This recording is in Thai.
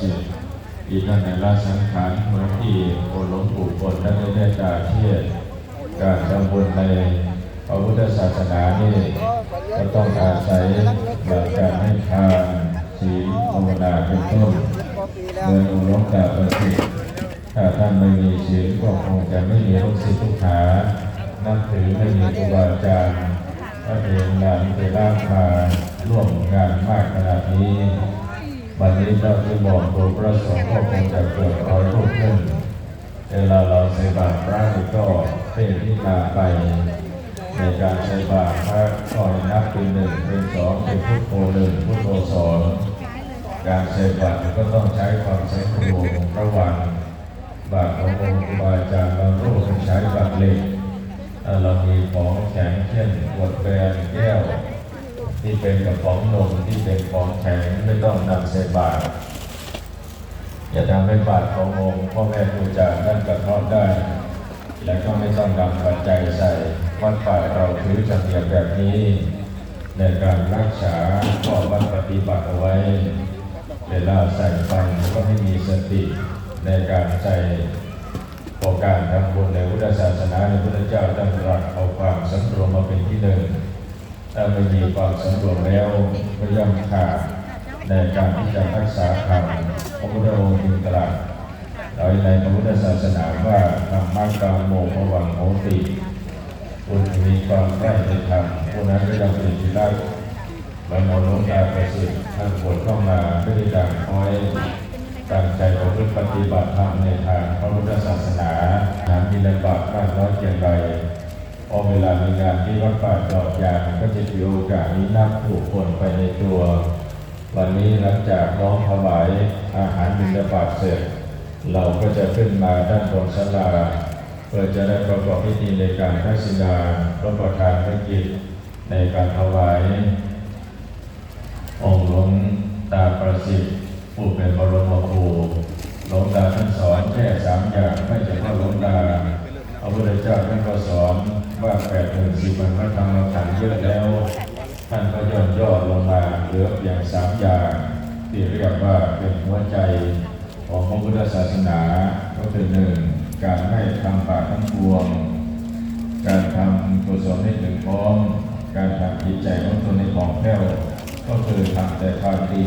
สิทธิ์อีกท่านในราชสังขารเมื่อที่โอหลวงปู่ฝนได้ได้กาเทศการทำบุญในพระพุทธศาสนานี่ก็ต้องอาศัยหลักการให้ทานศีลภาวนาเป็นต้นโดยองค์หลวงตาประสิทธิ์ถ้าท่านไม่มีศีลก็คงจะไม่มีลูกศิษย์ลูกหานับถือไม่มีครูบาอาจารย์พระเองนานไปลากมาร่วมงานมากขนาดนี้วันนี้เจ้าที่บอกตัวพระสงฆ์ก็คงจะเกิดร้อยรูปขึ้นเวลาเราใส่บาตรพระก็เป็นที่นาไปในการใส่บาตรพระก็ให้นับเป็นหนึ่งเป็นสองเป็นพุทโธหนึ่งพุทโธสองการใส่บาตรก็ต้องใช้ความสำรวมระวังบาตรขององค์ครูบาอาจารย์บางรูปใช้บาตรเหล็กเรามีของแข็งเช่นขวดแบนแก้วที่เป็นกระป๋องนมที่เป็นของแข็งไม่ต้องนำใส่บาตรอย่าทำให้บาตรขององค์พ่อแม่ครูอาจารย์นั่นกระทบได้และก็ไม่ต้องนำปัจจัยใส่วัดป่าเราถือจำเนียมแบบนี้ในการรักษาข้อวัดปฏิบัติเอาไว้เวลาใส่ฟังก็ให้มีสติในการใส่โอกการทำบุญในพุทธศาสนาในพุทธเจ้าตั้งตรัสเอาความสำรวมมาเป็นที่หนึ่งถ้าไม่มีความสำรวมแล้วก็ย่อมขาดในการที่จะรักษาธรรมพระพุทธองค์จึงตรัสโดยในพระพุทธศาสนาว่าธรรมะกาโมภวังโหติคุณมีความใกล้ในธรรมผู้นั้นก็จะเป็นที่รักบรรลุหลวงตาประสิทธิ์ท่านบวชเข้ามาไม่ได้ดังคอยตั้งใจประพฤติปฏิบัติธรรมในทางพระพุทธศาสนาหามีลำบากมากน้อยเพียงไรพอเวลามีงานที่วัดป่าดอกยางก็จะถือโอกาสนี้นับผู้คนไปในตัววันนี้หลังจากน้อมถวายอาหารบิณฑบาตเสร็จเราก็จะขึ้นมาด้านบนศาลาเพื่อจะได้ประกอบพิธีในการทักษิณารับประทานพระกิจในการถวายองค์หลวงตาประสิทธิ์ผู้เป็นบรมครูหลวงตาท่านสอนแค่3 อย่างไม่ใช่ว่าหลวงตาพระพุทธเจ้าท่านก็สอนว่า80,000พระธรรมขันธ์เยอะแล้วท่านก็ย่นย่อลงมาเหลือเพียง3 อย่างที่เรียกว่าเป็นหัวใจของพระพุทธศาสนาก็คือ1การไม่ทำบาปทั้งปวงการทำกุศลให้ถึงพร้อมการทำจิตใจของตนในของแผ้วก็คือทำแต่ความดี